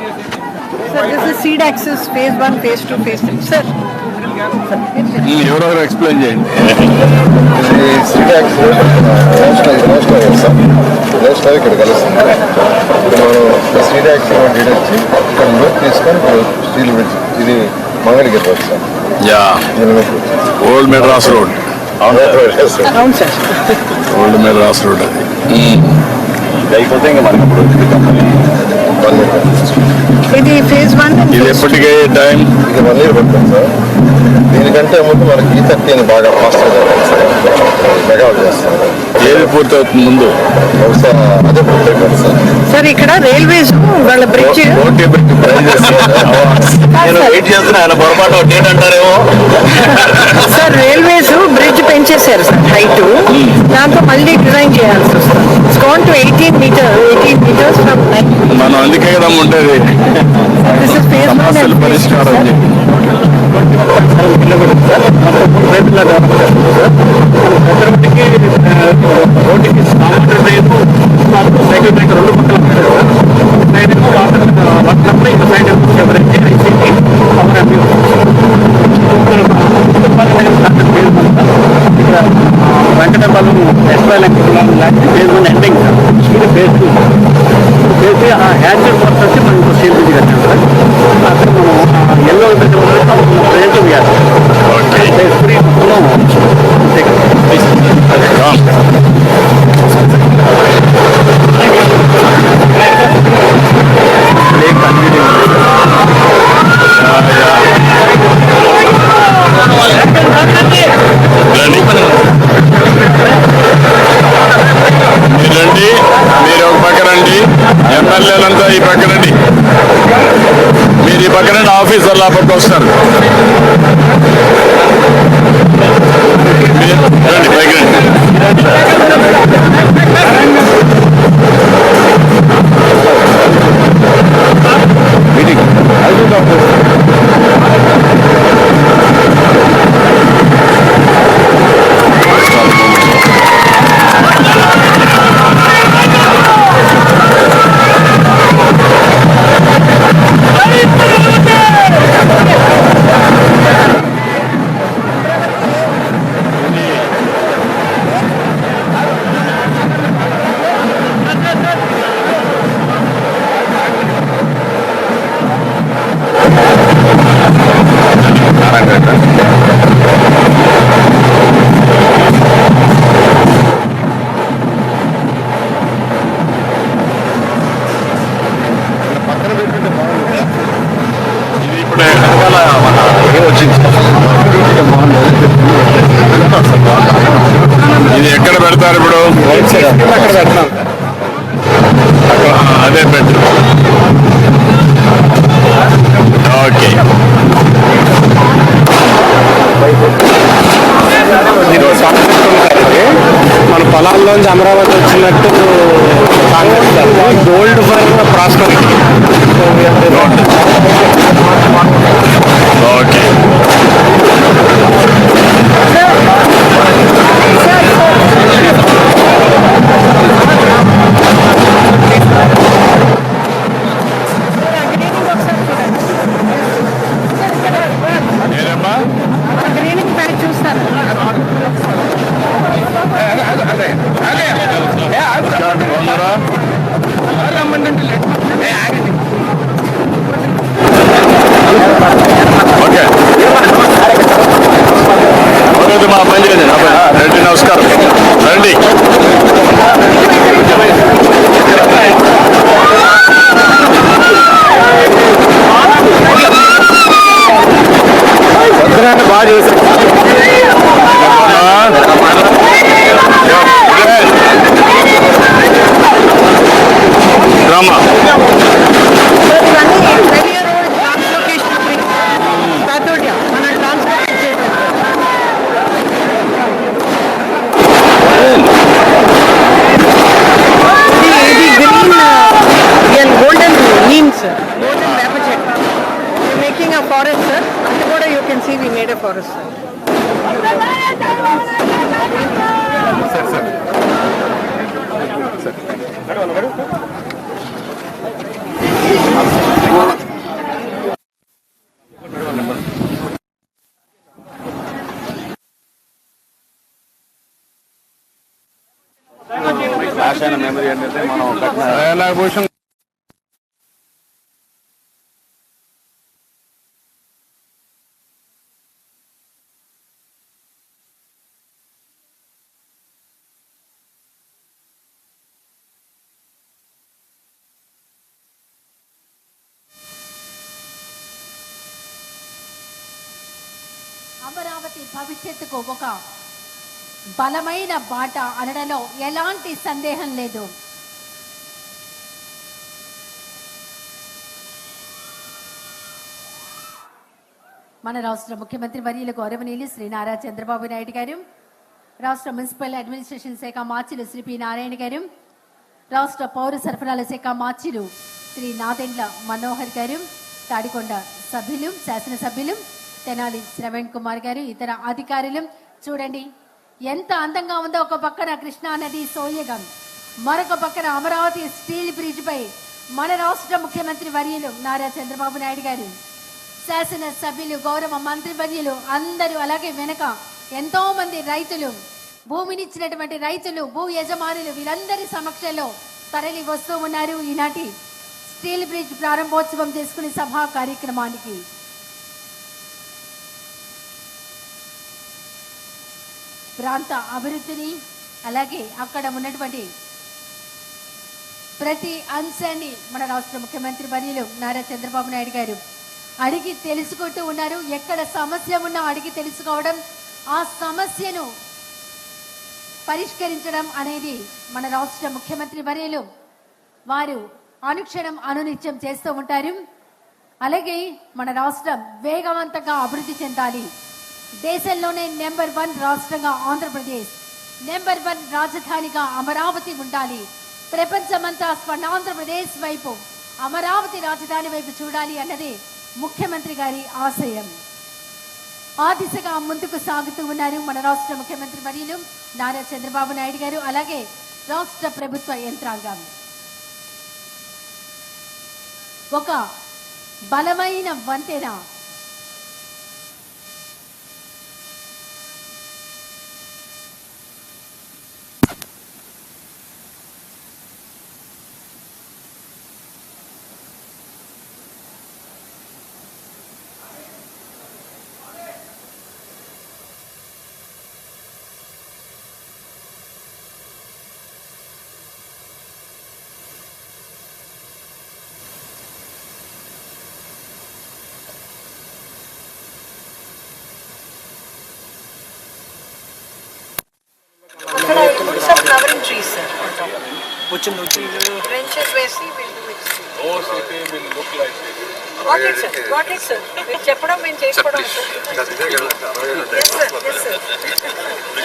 Sir, this is seed access phase 1, phase 2, phase 3. Sir. ఎవరో explain చేయండి. ఇది seed axis sir ఇక్కడ కలుస్తుంది. మనం సీడ్ యాక్సిస్ వచ్చి ఇక్కడ లోపు తీసుకొని స్టీల్ బ్రిడ్జ్ ఇది Mangalagiri road sir. Yeah, old Madras road. అవును సార్. ఓల్డ్ మెడ్రాస్ రోడ్ అది అయిపోతే ఇంకా మనకి ఇప్పుడు ఇది ఫేజ్ 1. ఇది ఎప్పటికే టైం ఇది 1 year పడుతుంది సార్. దీనికంటే ముందు మనకి E30 అని బాగా ఫాస్ట్గా జరగాలి సార్. మెగావాట్ చేస్తాం. ఏది పూర్తవుతుంది ముందు? బహుశా అదే పూర్తయిపోతుంది సార్. సార్ ఇక్కడ రైల్వేస్ వాళ్ళ బ్రిడ్జ్ వెయిట్ చేస్తున్నా ఆయన పొరపాటు డేట్ అంటారేమో. సార్ రైల్వేస్ బ్రిడ్జ్ పెంచేశారు సార్ హైట్. దాంతో మళ్ళీ డిజైన్ చేయాల్సి వస్తుంది. It's gone to 18 meters from 9. మనం అందుకే కదా ఉంటుంది దిస్ ఇస్ ఫేజ్ 1 సమస్యల పరిష్కారం అని చెప్పి. రోడ్డుకి సామాన్య రైతు సైకిల్ బ్రేక్ 2 పక్కల సైడ్ సైడ్ ఎవరైతే ఇక్కడ వెంకటపాలెం ఎస్వైల్ లాంటి ఫేజ్ 1 ఎండింగ్ సార్. ఇది ఫేజ్ 2. ఫేజ్ 3 ఆ హ్యాచర్ వర్క్ వచ్చి మనం ఇప్పుడు స్టీల్ బ్రిడ్జ్ కట్టాం సార్. అక్కడ మనం ఎల్లో ప్రజెంట్ ఫేజ్ 3 రండి, మీరు ఒక పక్క రండి, ఎమ్మెల్యేలంతా ఈ పక్క రండి, మీరు ఈ పక్క రండి, ఆఫీసర్లు ఆ పక్క వస్తారు. రండి పైకి రండి. ఇది ఎక్కడ పెడతారు ఇప్పుడు? అదే పెట్టు. ఓకే, మన పొలాల్లోంచి అమరావతి వచ్చినట్టు gold for prosperity. Okay. Okay, మా పని రండి, నమస్కారం రండి. బాగా చేశారు. Drama forest, sir. Underwater you can see we made a forest, sir. ఆశైన మెమరీ ఏంటంటే మనం కట్టిన అమరావతి భవిష్యత్తుకు ఒక బలమైన బాట అనడంలో ఎలాంటి సందేహం లేదు. మన రాష్ట్ర ముఖ్యమంత్రి వర్యులు గౌరవనీయులు శ్రీ నారా చంద్రబాబు నాయుడు గారు, రాష్ట్ర మున్సిపల్ అడ్మినిస్ట్రేషన్ శాఖ మార్చిలు శ్రీ పి నారాయణ గారు, రాష్ట్ర పౌర సరఫరాల శాఖ మార్చిలు శ్రీ నాదెండ్ల మనోహర్ గారు, తాడికొండ సభ్యులు, శాసనసభ్యులు తెనాలి శ్రవణ్ కుమార్ గారు, ఇతర అధికారులు చూడండి ఎంత అందంగా ఉందో. ఒక పక్కన కృష్ణా నది సోయగం, మరొక పక్కన అమరావతి స్టీల్ బ్రిడ్జ్ పై మన రాష్ట్ర ముఖ్యమంత్రి వర్యులు నారా చంద్రబాబు నాయుడు గారు, శాసన సభ్యులు, గౌరవ మంత్రి వర్యులు అందరూ, అలాగే వెనక ఎంతో మంది రైతులు, భూమినిచ్చినటువంటి రైతులు, భూ యజమానులు వీరందరి సమక్షంలో తరలి వస్తూ ఉన్నారు ఈనాటి స్టీల్ బ్రిడ్జ్ ప్రారంభోత్సవం చేసుకునే సభా కార్యక్రమానికి. ప్రాంత అభివృద్ధిని అలాగే అక్కడ ఉన్నటువంటి ప్రతి అంశాన్ని మన రాష్ట్ర ముఖ్యమంత్రి వర్యులు నారా చంద్రబాబు నాయుడు గారు అడిగి తెలుసుకుంటూ ఉన్నారు. ఎక్కడ సమస్య ఉన్నా అడిగి తెలుసుకోవడం, ఆ సమస్యను పరిష్కరించడం అనేది మన రాష్ట్ర ముఖ్యమంత్రి వర్యులు వారు అనుక్షణం అనునిత్యం చేస్తూ ఉంటారు. అలాగే మన రాష్ట్రం వేగవంతంగా అభివృద్ధి చెందాలి, దేశంలోనే నెంబర్ 1 రాష్ట్రంగా ఆంధ్రప్రదేశ్, నెంబర్ 1 రాజధానిగా అమరావతి ఉండాలి, ప్రపంచమంతా స్వర్ణాంధ్రప్రదేశ్ వైపు, అమరావతి రాజధాని వైపు చూడాలి అన్నది ముఖ్యమంత్రి గారి ఆశయం. ఆ దిశగా ముందుకు సాగుతూ ఉన్నారు మన రాష్ట్ర ముఖ్యమంత్రి వర్యులు నారా చంద్రబాబు నాయుడు గారు, అలాగే రాష్ట్ర ప్రభుత్వ యంత్రాంగం. ఒక బలమైన వంతెన, some covering trees, sir. Trenches వేసి we'll do it. Got it, sir. మీరు చెప్పడం మేము చేసుకోవడం. Yes, sir.